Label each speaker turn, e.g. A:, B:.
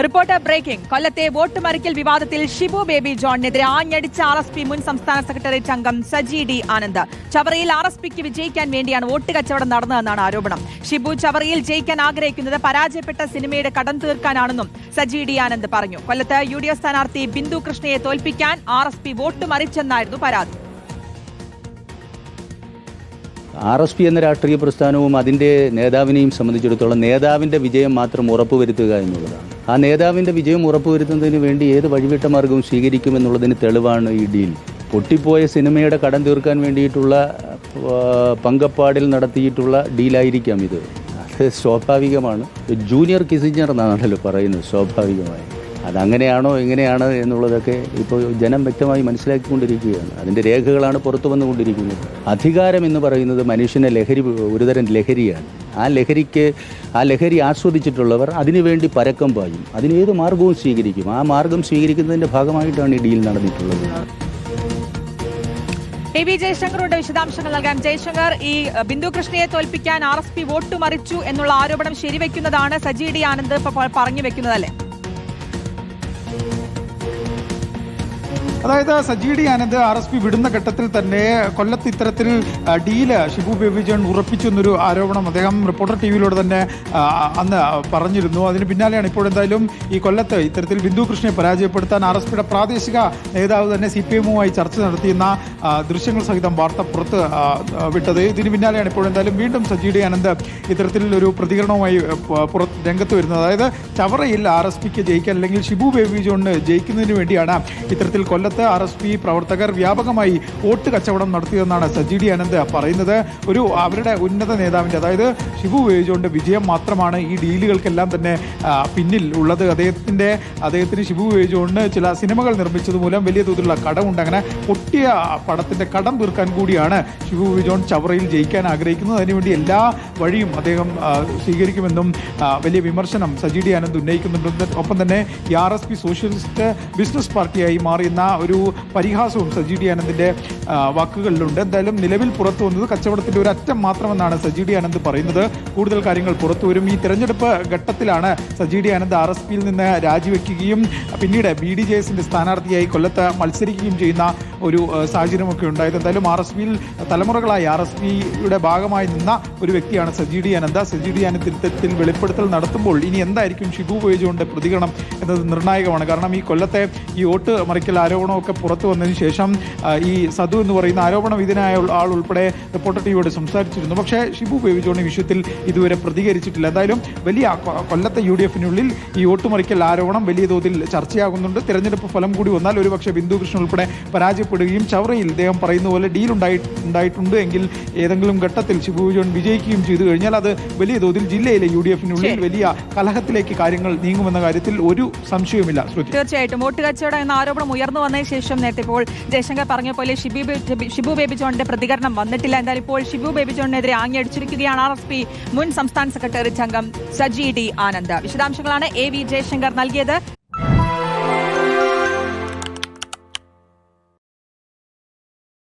A: Reporter breaking. കൊല്ലത്തെ vote മറിക്കൽ വിവാദത്തിൽ ഷിബു ബേബി ജോണിനെതിരെ ആഞ്ഞടിച്ച RSP മുൻ സംസ്ഥാന സെക്രട്ടേറിയറ്റ് അംഗം സജി ഡി ആനന്ദ്. ചവറയിൽ RSPക്ക് വിജയിക്കാൻ വേണ്ടിയാണ് വോട്ട് കച്ചവടം നടന്നതെന്നാണ് ആരോപണം. ഷിബു ചവറയിൽ ജയിക്കാൻ ആഗ്രഹിക്കുന്നത് പരാജയപ്പെട്ട സിനിമയുടെ കടം തീർക്കാനാണെന്നും സജി ഡി ആനന്ദ് പറഞ്ഞു. കൊല്ലത്ത് UDF സ്ഥാനാർത്ഥി ബിന്ദു കൃഷ്ണയെ തോൽപ്പിക്കാൻ RSP വോട്ട് മറിച്ചെന്നായിരുന്നു പരാതി.
B: RSP എന്ന രാഷ്ട്രീയ പ്രസ്ഥാനവും അതിൻ്റെ നേതാവിനെയും സംബന്ധിച്ചിടത്തോളം നേതാവിൻ്റെ വിജയം മാത്രം ഉറപ്പുവരുത്തുക എന്നുള്ളതാണ്. ആ നേതാവിൻ്റെ വിജയം ഉറപ്പുവരുത്തുന്നതിന് വേണ്ടി ഏത് വഴിവിട്ട മാർഗവും സ്വീകരിക്കുമെന്നുള്ളതിന് തെളിവാണ് ഈ ഡീൽ. പൊട്ടിപ്പോയ സിനിമയുടെ കടം തീർക്കാൻ വേണ്ടിയിട്ടുള്ള പങ്കപ്പാടിൽ നടത്തിയിട്ടുള്ള ഡീലായിരിക്കാം ഇത്. അത് സ്വാഭാവികമാണ്. ജൂനിയർ കിസിഞ്ചർ എന്നാണല്ലോ പറയുന്നത്. സ്വാഭാവികമായി അതങ്ങനെയാണോ എങ്ങനെയാണ് എന്നുള്ളതൊക്കെ ഇപ്പോൾ ജനം വ്യക്തമായി മനസ്സിലാക്കിക്കൊണ്ടിരിക്കുകയാണ്. അതിൻ്റെ രേഖകളാണ് പുറത്തു വന്നുകൊണ്ടിരിക്കുന്നത്. അധികാരം എന്ന് പറയുന്നത് മനുഷ്യനെ ഒരുതരം ലഹരിയാണ്. ആ ലഹരി ആസ്വദിച്ചിട്ടുള്ളവർ അതിനുവേണ്ടി പരക്കം പായും. അതിനേത് മാർഗവും സ്വീകരിക്കും. ആ മാർഗം സ്വീകരിക്കുന്നതിൻ്റെ ഭാഗമായിട്ടാണ് ഈ ഡീൽ നടന്നിട്ടുള്ളത്.
A: AV ജയശങ്കറുടെ വിശദാംശങ്ങൾ നൽകാം. ജയശങ്കർ, ഈ ബിന്ദു കൃഷ്ണയെ തോൽപ്പിക്കാൻ RSP വോട്ട് മറിച്ചു എന്നുള്ള ആരോപണം ശരിവെക്കുന്നതാണ് സജി ഡി ആനന്ദ് ഇപ്പോൾ പറഞ്ഞു വെക്കുന്നതല്ലേ?
C: അതായത് സജി ഡി ആനന്ദ് RSP വിടുന്ന ഘട്ടത്തിൽ തന്നെ കൊല്ലത്ത് ഇത്തരത്തിൽ ഡീല് ഷിബു ബേബി ജോൺ ഉറപ്പിച്ചു എന്നൊരു ആരോപണം അദ്ദേഹം റിപ്പോർട്ടർ TVയിലൂടെ തന്നെ അന്ന് പറഞ്ഞിരുന്നു. അതിന് പിന്നാലെയാണ് ഇപ്പോഴെന്തായാലും ഈ കൊല്ലത്ത് ഇത്തരത്തിൽ ബിന്ദു കൃഷ്ണയെ പരാജയപ്പെടുത്താൻ RSPയുടെ പ്രാദേശിക നേതാവ് തന്നെ CPM-വുമായി ചർച്ച നടത്തിയെന്ന ദൃശ്യങ്ങൾ സഹിതം വാർത്ത പുറത്ത് വിട്ടത്. ഇതിന് പിന്നാലെയാണ് ഇപ്പോഴെന്തായാലും വീണ്ടും സജി ഡി ആനന്ദ് ഇത്തരത്തിൽ ഒരു പ്രതികരണവുമായി രംഗത്ത് വരുന്നത്. അതായത് ചവറയിൽ RSPക്ക് ജയിക്കാൻ അല്ലെങ്കിൽ ഷിബു ബേബി ജോണിന് ജയിക്കുന്നതിന് വേണ്ടിയാണ് ഇത്തരത്തിൽ കൊല്ലത്ത് RSP പ്രവർത്തകർ വ്യാപകമായി വോട്ട് കച്ചവടം നടത്തിയതെന്നാണ് സജി ഡി ആനന്ദ് പറയുന്നത്. അവരുടെ ഉന്നത നേതാവിൻ്റെ, അതായത് ഷിബു ബേബി ജോണിന്റെ വിജയം മാത്രമാണ് ഈ ഡീലുകൾക്കെല്ലാം തന്നെ പിന്നിൽ ഉള്ളത്. അദ്ദേഹത്തിന് ഷിബു ബേബി ജോണിന് ചില സിനിമകൾ നിർമ്മിച്ചത് മൂലം വലിയ തോതിലുള്ള കടമുണ്ട്. അങ്ങനെ പൊട്ടിയ പടത്തിന്റെ കടം തീർക്കാൻ കൂടിയാണ് ഷിബു ബേബി ജോൺ ചവറയിൽ ജയിക്കാൻ ആഗ്രഹിക്കുന്നത്. അതിനുവേണ്ടി എല്ലാ വഴിയും അദ്ദേഹം സ്വീകരിക്കുമെന്നും വലിയ വിമർശനം സജി ഡി ആനന്ദ് ഉന്നയിക്കുന്നുണ്ട്. ഒപ്പം തന്നെ ഈ RSP സോഷ്യലിസ്റ്റ് ബിസിനസ് പാർട്ടിയായി മാറിയെന്ന ഒരു പരിഹാസവും സജി ഡി ആനന്ദിന്റെ വാക്കുകളിലുണ്ട്. എന്തായാലും നിലവിൽ പുറത്തു വന്നത് കച്ചവടത്തിന്റെ ഒരു അറ്റം മാത്രമെന്നാണ് സജി ഡി ആനന്ദ് പറയുന്നത്. കൂടുതൽ കാര്യങ്ങൾ പുറത്തു വരും. ഈ തെരഞ്ഞെടുപ്പ് ഘട്ടത്തിലാണ് സജി ഡി ആനന്ദ് RSPയിൽ നിന്ന് രാജിവെക്കുകയും പിന്നീട് BDJSന്റെ സ്ഥാനാർത്ഥിയായി കൊല്ലത്ത് മത്സരിക്കുകയും ചെയ്യുന്ന ഒരു സാഹചര്യമൊക്കെ ഉണ്ടായത്. എന്തായാലും RSPയിൽ തലമുറകളായി RSPയുടെ ഭാഗമായി നിന്ന ഒരു വ്യക്തിയാണ് സജി ഡി ആനന്ദ്. സജി ഡി ആനന്ദ് ഇത്തരത്തിൽ വെളിപ്പെടുത്തൽ നടത്തുമ്പോൾ ഇനി എന്തായിരിക്കും ഷിബു ബേബി ജോണിന്റെ പ്രതികരണം എന്നത് നിർണായകമാണ്. കാരണം ഈ കൊല്ലത്തെ ഈ വോട്ട് മറിക്കൽ ആരോപണമൊക്കെ പുറത്തു വന്നതിന് ശേഷം ഈ സദു എന്ന് പറയുന്ന ആരോപണ വിധേയനായ ആൾ ഉൾപ്പെടെ റിപ്പോർട്ടർ TVയോട് സംസാരിച്ചിരുന്നു. പക്ഷേ ഷിബു ബേബി ജോൺ ഈ വിഷയത്തിൽ ഇതുവരെ പ്രതികരിച്ചിട്ടില്ല. എന്തായാലും വലിയ കൊല്ലത്തെ UDFനുള്ളിൽ ഈ വോട്ടുമറിക്കൽ ആരോപണം വലിയ തോതിൽ ചർച്ചയാകുന്നുണ്ട്. തിരഞ്ഞെടുപ്പ് ഫലം കൂടി വന്നാൽ ഒരുപക്ഷെ ബിന്ദു കൃഷ്ണ ഉൾപ്പെടെ പരാജയപ്പെടുകയും ചവറയിൽ ഇദ്ദേഹം പറയുന്ന പോലെ ഡീൽ ഉണ്ടായിട്ടുണ്ട് എങ്കിൽ ഏതെങ്കിലും ഘട്ടത്തിൽ ഷിബു ബേബി ജോൺ വിജയിക്കുകയും ചെയ്തു കഴിഞ്ഞാൽ അത് വലിയ തോതിൽ ജില്ലയിലെ UDFനുള്ളിൽ വലിയ കലഹത്തിലേക്ക് കാര്യങ്ങൾ നീങ്ങുമെന്ന കാര്യത്തിൽ ഒരു സംശയവുമില്ല.
A: തീർച്ചയായിട്ടും വോട്ട് കച്ചവടം എന്ന ആരോപണം ഉയർന്നു വന്നതിന് ശേഷം നേരത്തെ ഇപ്പോൾ ജയശങ്കർ പറഞ്ഞ പോലെ ഷിബു ബേബി ജോണിന്റെ പ്രതികരണം വന്നിട്ടില്ല. എന്തായാലും ഇപ്പോൾ ഷിബു ബേബി ജോണിനെതിരെ ആഞ്ഞടിച്ചിരിക്കുകയാണ് RSP മുൻ സംസ്ഥാന സെക്രട്ടേറിയറ്റ് അംഗം സജി ഡി ആനന്ദ്. വിശദാംശങ്ങളാണ് AV ജയശങ്കർ നൽകിയത്.